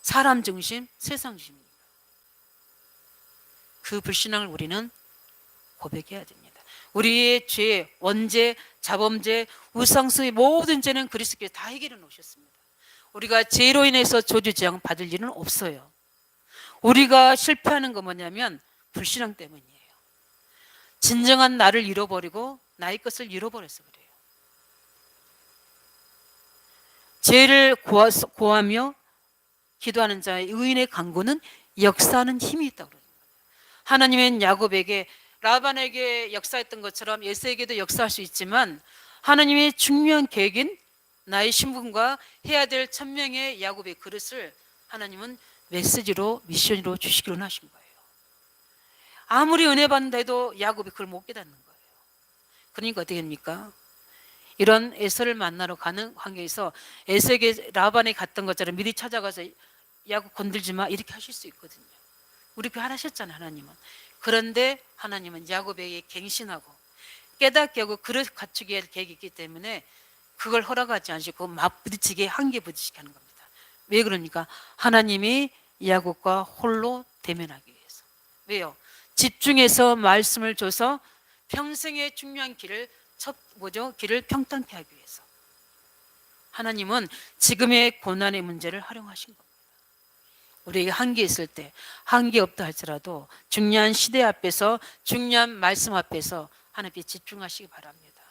사람 중심, 세상 중심입니다. 그 불신앙을 우리는 고백해야 됩니다. 우리의 죄, 원죄, 자범죄, 우상수의 모든 죄는 그리스도께서 다 해결해 놓으셨습니다. 우리가 죄로 인해서 저주재앙 받을 일은 없어요. 우리가 실패하는 건 뭐냐면 불신앙 때문이에요. 진정한 나를 잃어버리고 나의 것을 잃어버려서 그래요. 죄를 고하며 기도하는 자의 의인의 간구는 역사하는 힘이 있다고 그러는 거예요. 하나님은 야곱에게 라반에게 역사했던 것처럼 에서에게도 역사할 수 있지만 하나님의 중요한 계획인 나의 신분과 해야 될 천명의 야곱의 그릇을 하나님은 메시지로 미션으로 주시기로 하신 거예요. 아무리 은혜 받는데도 야곱이 그걸 못 깨닫는 거예요. 그러니까 어떻게 됩니까? 이런 에서를 만나러 가는 환경에서 에서에게 라반에 갔던 것처럼 미리 찾아가서 야곱 건들지 마 이렇게 하실 수 있거든요. 우리 그 하셨잖아요, 하나님은. 그런데 하나님은 야곱에게 갱신하고 깨닫게 하고 그릇 갖추게 할 계획이 있기 때문에 그걸 허락하지 않으시고 맞부딪히게 한계 부딪히게 하는 겁니다. 왜 그러니까? 하나님이 야곱과 홀로 대면하기 위해서. 왜요? 집중해서 말씀을 줘서 평생의 중요한 길을 길을 평탄케 하기 위해서. 하나님은 지금의 고난의 문제를 활용하신 겁니다. 우리에게 한계 있을 때, 한계 없다 할지라도 중요한 시대 앞에서, 중요한 말씀 앞에서 하나님께 집중하시기 바랍니다.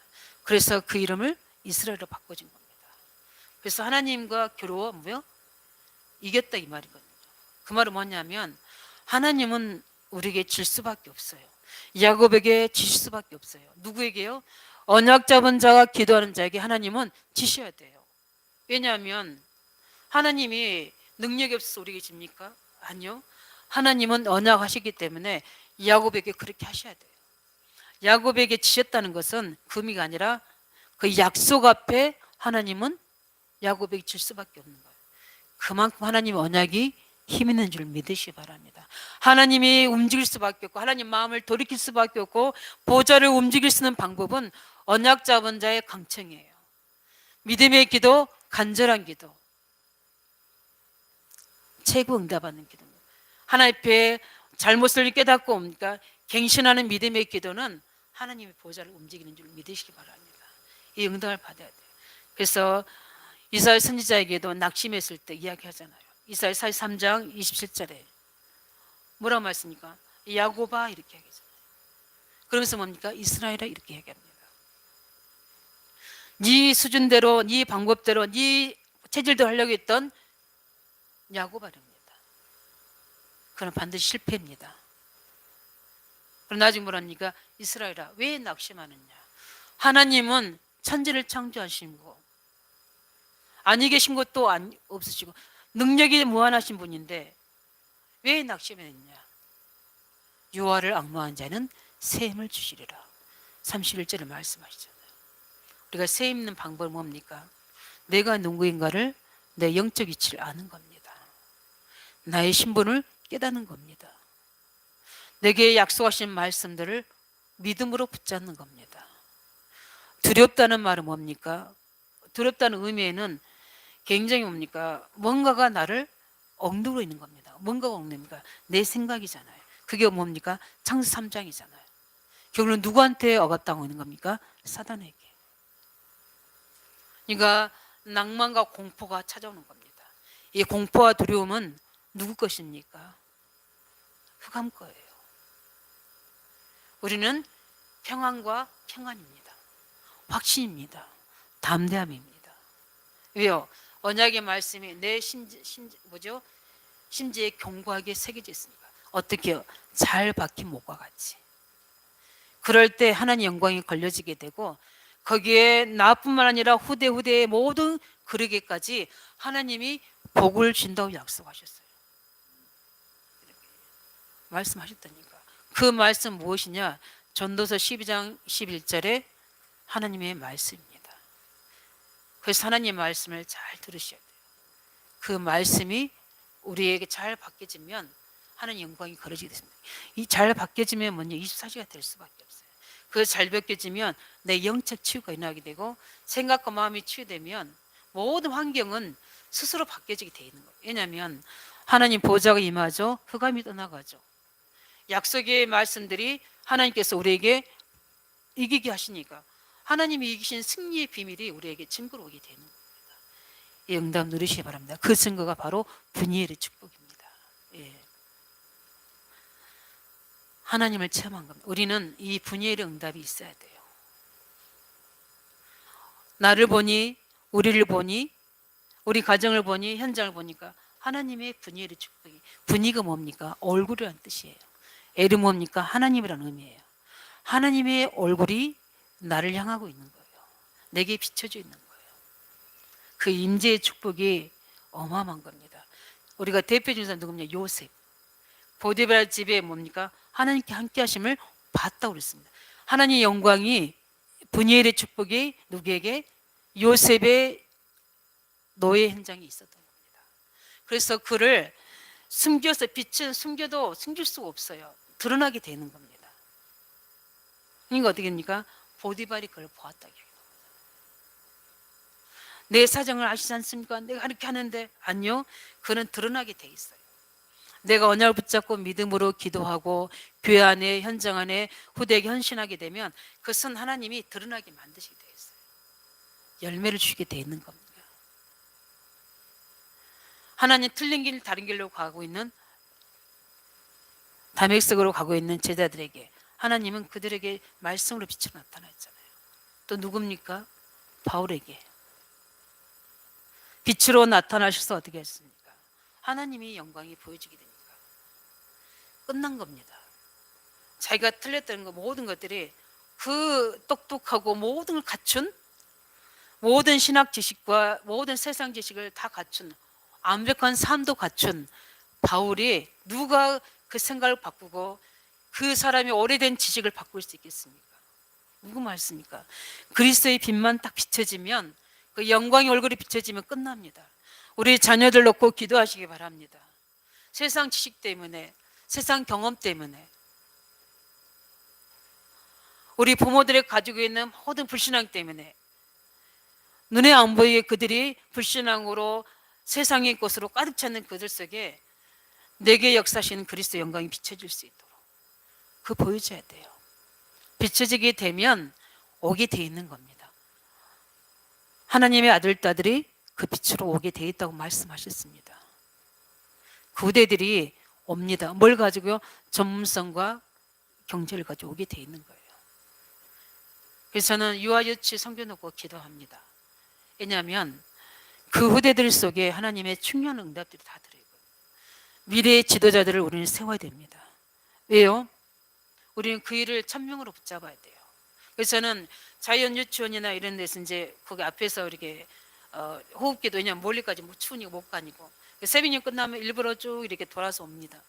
그래서 그 이름을 이스라엘로 바꿔준 겁니다. 그래서 하나님과 겨루어 이겼다 이 말이거든요. 그 말은 뭐냐면 하나님은 우리에게 질 수밖에 없어요. 야곱에게 지실 수밖에 없어요. 누구에게요? 언약 잡은 자가 기도하는 자에게 하나님은 지셔야 돼요. 왜냐하면 하나님이 능력이 없어서 우리에게 집니까? 아니요. 하나님은 언약하시기 때문에 야곱에게 그렇게 하셔야 돼요. 야곱에게 지셨다는 것은 그 의미가 아니라 그 약속 앞에 하나님은 야곱에게 질 수밖에 없는 거예요. 그만큼 하나님의 언약이 힘 있는 줄 믿으시기 바랍니다. 하나님이 움직일 수밖에 없고 하나님 마음을 돌이킬 수밖에 없고 보좌를 움직일 수 있는 방법은 언약 잡은 자의 강청이에요. 믿음의 기도, 간절한 기도, 최고 응답하는 기도입니다. 하나님 앞에 잘못을 깨닫고 옵니까? 갱신하는 믿음의 기도는 하나님의 보좌를 움직이는 줄 믿으시기 바랍니다. 이 응답을 받아야 돼요. 그래서 이사야 선지자에게도 낙심했을 때 이야기하잖아요. 이사야 43장 27절에 뭐라고 말씀입니까? 야곱아 이렇게 얘기하잖아요. 그러면서 뭡니까? 이스라엘아 이렇게 얘기합니다. 네 수준대로, 네 방법대로, 네 체질대로 하려고 했던 야곱아랍니다. 그건 반드시 실패입니다. 그럼 나중에 뭐랍니까? 이스라엘아 왜 낙심하느냐? 하나님은 천지를 창조하시고 아니 계신 것도 없으시고 능력이 무한하신 분인데 왜 낙심했느냐? 여호와를 앙망한 자는 새 힘을 주시리라. 31절에 말씀하시잖아요. 우리가 새 입는 방법은 뭡니까? 내가 누구인가를 내 영적 위치를 아는 겁니다. 나의 신분을 깨닫는 겁니다. 내게 약속하신 말씀들을 믿음으로 붙잡는 겁니다. 두렵다는 말은 뭡니까? 두렵다는 의미에는 굉장히 뭡니까? 뭔가가 나를 억누르고 있는 겁니다. 뭔가가 억누릅니까? 내 생각이잖아요. 그게 뭡니까? 창세 3장이잖아요. 결국은 누구한테 억압당하고 있는 겁니까? 사단에게. 그러니까 낭만과 공포가 찾아오는 겁니다. 이 공포와 두려움은 누구 것입니까? 흑암 거예요. 우리는 평안과 평안입니다. 확신입니다. 담대함입니다. 왜요? 언약의 말씀이 내 심지에 견고하게 새겨져 있습니다. 어떻게요? 잘 박힌 목과 같이. 그럴 때 하나님 영광이 걸려지게 되고 거기에 나뿐만 아니라 후대의 모든 그르게까지 하나님이 복을 준다고 약속하셨어요. 말씀하셨다니까. 그 말씀 무엇이냐? 전도서 12장 11절에 하나님의 말씀입니다. 그래서 하나님의 말씀을 잘 들으셔야 돼요. 그 말씀이 우리에게 잘 바뀌어지면 하나님 영광이 걸어지게 됐습니다. 이 잘 바뀌어지면 먼저 24시가 될 수밖에 없어요. 그 잘 바뀌어지면 내 영적 치유가 일어나게 되고 생각과 마음이 치유되면 모든 환경은 스스로 바뀌어지게 돼 있는 거예요. 왜냐하면 하나님 보좌가 임하죠. 흑암이 떠나가죠. 약속의 말씀들이 하나님께서 우리에게 이기게 하시니까 하나님이 이기신 승리의 비밀이 우리에게 증거로 오게 되는 겁니다. 이 응답 누리시기 바랍니다. 그 증거가 바로 분이엘의 축복입니다. 예. 하나님을 체험한 겁니다. 우리는 이 분이엘의 응답이 있어야 돼요. 나를 보니, 우리를 보니, 우리 가정을 보니, 현장을 보니까 하나님의 분이엘의 축복이, 분이가 뭡니까? 얼굴이라는 뜻이에요. 엘이 뭡니까? 하나님이라는 의미예요. 하나님의 얼굴이 나를 향하고 있는 거예요. 내게 비춰져 있는 거예요. 그 임재의 축복이 어마어마한 겁니다. 우리가 대표적인 사람 누구냐? 요셉. 보디발 집에 뭡니까? 하나님께 함께 하심을 봤다고 그랬습니다. 하나님의 영광이, 분이엘의 축복이 누구에게? 요셉의 노예 현장에 있었던 겁니다. 그래서 그를 숨겨서, 빛은 숨겨도 숨길 수가 없어요. 드러나게 되는 겁니다. 그러니까 어떻게 됩니까? 보디발이 그걸 보았다. 내 사정을 아시지 않습니까? 내가 이렇게 하는데, 아니요, 그는 드러나게 돼 있어요. 내가 언약을 붙잡고 믿음으로 기도하고 교회 안에, 현장 안에, 후대에게 헌신하게 되면 그것은 하나님이 드러나게 만드시게 돼 있어요. 열매를 주게 돼 있는 겁니다. 하나님 틀린 길, 다른 길로 가고 있는, 다메섹으로 가고 있는 제자들에게 하나님은 그들에게 말씀으로 빛으로 나타났잖아요. 또 누굽니까? 바울에게 빛으로 나타나셔서 어떻게 했습니까? 하나님이 영광이 보여지게 되니까 끝난 겁니다. 자기가 틀렸다는 거, 모든 것들이 그 똑똑하고 모든 걸 갖춘, 모든 신학 지식과 모든 세상 지식을 다 갖춘, 완벽한 삶도 갖춘 바울이, 누가 그 생각을 바꾸고 그 사람이 오래된 지식을 바꿀 수 있겠습니까? 누구 말씀입니까? 그리스도의 빛만 딱 비춰지면, 그 영광의 얼굴이 비춰지면 끝납니다. 우리 자녀들 놓고 기도하시기 바랍니다. 세상 지식 때문에, 세상 경험 때문에, 우리 부모들이 가지고 있는 모든 불신앙 때문에, 눈에 안 보이게 그들이 불신앙으로 세상의 것으로 가득 찼는 그들 속에 내게 역사하시는 그리스도의 영광이 비춰질 수 있도록 그 보여줘야 돼요. 비춰지게 되면 오게 돼 있는 겁니다. 하나님의 아들, 딸들이 그 빛으로 오게 돼 있다고 말씀하셨습니다. 그 후대들이 옵니다. 뭘 가지고요? 전문성과 경제를 가지고 오게 돼 있는 거예요. 그래서 저는 유아유치 성교놓고 기도합니다. 왜냐하면 그 후대들 속에 하나님의 중요한 응답들이 다 들어있거든요. 미래의 지도자들을 우리는 세워야 됩니다. 왜요? 우리는 그 일을 천명으로 붙잡아야 돼요. 그래서 저는 자연 유치원이나 이런 데서 이제 거기 앞에서 이렇게 호흡기도, 왜냐면 멀리까지 뭐 추우니까 못 가니고, 세미님 끝나면 일부러 쭉 이렇게 돌아서 옵니다.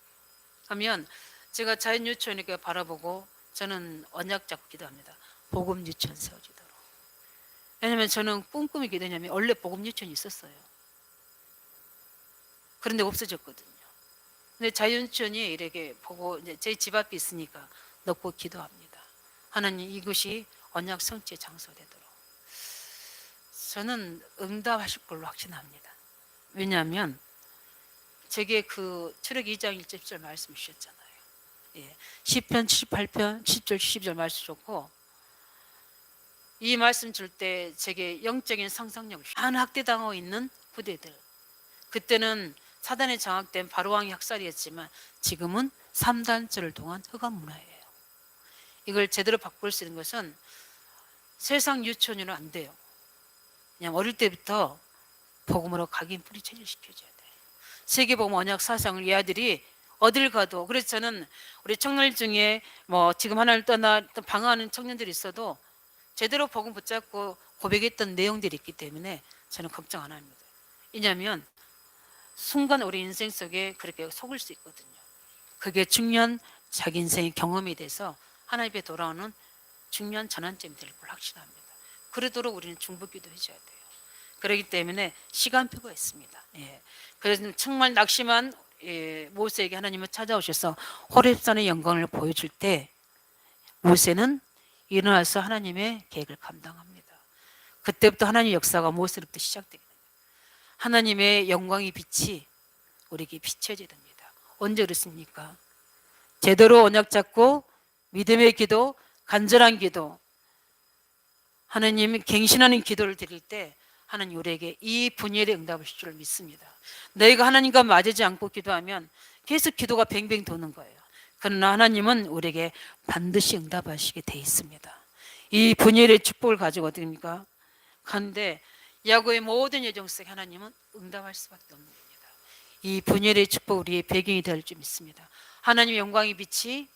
하면 제가 자연 유치원 이렇게 바라보고 저는 언약 잡고 기도합니다. 복음 유치원 세워지도록. 왜냐면 저는 꿈꾸이 기도냐면 원래 복음 유치원이 있었어요. 그런데 없어졌거든요. 근데 자연 유치원이 이렇게 보고 이제 제 집 앞에 있으니까 넣고 기도합니다. 하나님, 이것이 언약 성취의 장소 되도록. 저는 응답하실 걸로 확신합니다. 왜냐하면 제게 그 출애굽 2장 1절 10절 말씀 주셨잖아요. 예. 시편 78편 10절 12절 말씀 주셨고, 이 말씀 줄 때 제게 영적인 상상력을 한 학대당하고 있는 후대들, 그때는 사단에 장악된 바로왕이 학살이었지만 지금은 3단절을 통한 흑암 문화예요. 이걸 제대로 바꿀 수 있는 것은 세상 유치원으로 안 돼요. 그냥 어릴 때부터 복음으로 각인 뿌리 체질시켜줘야 돼요. 세계복음 언약 사상을 이 아들이 어딜 가도, 그래서 저는 우리 청년 중에 뭐 지금 하나를 떠나 방황하는 청년들이 있어도 제대로 복음 붙잡고 고백했던 내용들이 있기 때문에 저는 걱정 안 합니다. 왜냐하면 순간 우리 인생 속에 그렇게 속을 수 있거든요. 그게 중요한 자기 인생의 경험이 돼서 하나님께 돌아오는 중요한 전환점이 될 걸 확신합니다. 그러도록 우리는 중보기도 해줘야 돼요. 그렇기 때문에 시간표가 있습니다. 예. 그래서 정말 낙심한 모세에게 하나님은 찾아오셔서 호렙산의 영광을 보여줄 때 모세는 일어나서 하나님의 계획을 감당합니다. 그때부터 하나님의 역사가 모세로부터 시작되게 됩니다. 하나님의 영광의 빛이 우리에게 비춰져야 됩니다. 언제 그렇습니까? 제대로 언약 잡고 믿음의 기도, 간절한 기도, 하나님 갱신하는 기도를 드릴 때 하나님 우리에게 이 분열의 응답을 줄 줄 믿습니다. 너희가 하나님과 맞지 않고 기도하면 계속 기도가 뱅뱅 도는 거예요. 그러나 하나님은 우리에게 반드시 응답하시게 돼 있습니다. 이 분열의 축복을 가지고 어떻게 합니까? 그런데 야고의 모든 여정 속에 하나님은 응답할 수밖에 없는 겁니다. 이 분열의 축복 우리의 배경이 될 줄 믿습니다. 하나님의 영광의 빛이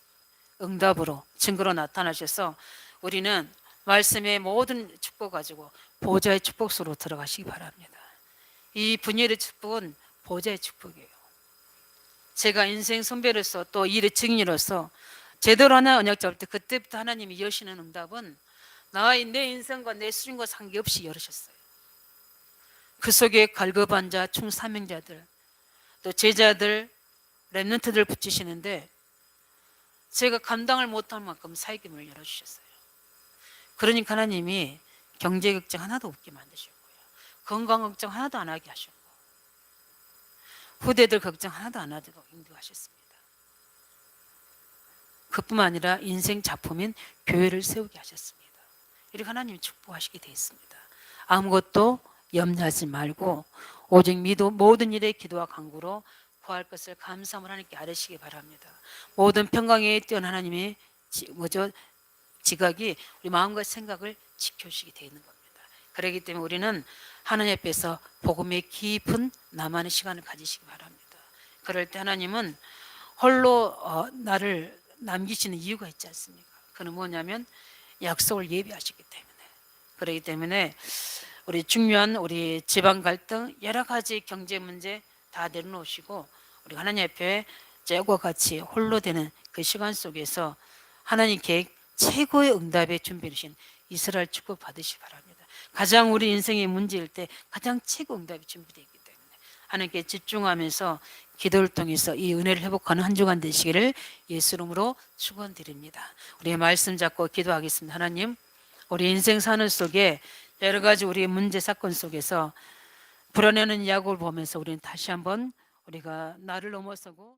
응답으로 증거로 나타나셔서 우리는 말씀의 모든 축복 가지고 보좌의 축복 속으로 들어가시기 바랍니다. 이 분열의 축복은 보좌의 축복이에요. 제가 인생 선배로서 또 일의 증인으로서 제대로 하나 언약 잡을 때 그때부터 하나님이 여시는 응답은 나의 내 인생과 내 수준과 상관없이 열으셨어요. 그 속에 갈급한 자, 충사명자들, 또 제자들, 렘넌트들 붙이시는데 제가 감당을 못할 만큼 사익임을 열어주셨어요. 그러니까 하나님이 경제 걱정 하나도 없게 만드셨고요. 건강 걱정 하나도 안 하게 하셨고 후대들 걱정 하나도 안 하도록 인도하셨습니다. 그뿐만 아니라 인생 작품인 교회를 세우게 하셨습니다. 이렇게 하나님이 축복하시게 되어 있습니다. 아무것도 염려하지 말고 오직 모든 일에 기도와 간구로 구할 것을 감사함을 하나님께 아뢰시기 바랍니다. 모든 평강에 뛰어난 하나님의 지각이 우리 마음과 생각을 지켜주시게 되어 있는 겁니다. 그렇기 때문에 우리는 하나님 앞에서 복음의 깊은 나만의 시간을 가지시기 바랍니다. 그럴 때 하나님은 홀로 나를 남기시는 이유가 있지 않습니까? 그는 뭐냐면 약속을 예비하시기 때문에. 그렇기 때문에 우리 중요한 우리 지방 갈등 여러 가지 경제 문제 다 내려놓으시고 우리 하나님 앞에 째과 같이 홀로 되는 그 시간 속에서 하나님 계획 최고의 응답에 준비하신 이스라엘 축복 받으시기 바랍니다. 가장 우리 인생의 문제일 때 가장 최고 응답이 준비되어 있기 때문에 하나님께 집중하면서 기도를 통해서 이 은혜를 회복하는 한 주간 되시기를 예수 이름으로 축원드립니다. 우리의 말씀 잡고 기도하겠습니다. 하나님, 우리 인생 사는 속에 여러 가지 우리의 문제 사건 속에서 불어내는 야곱을 보면서 우리는 다시 한번 우리가 나를 넘어서고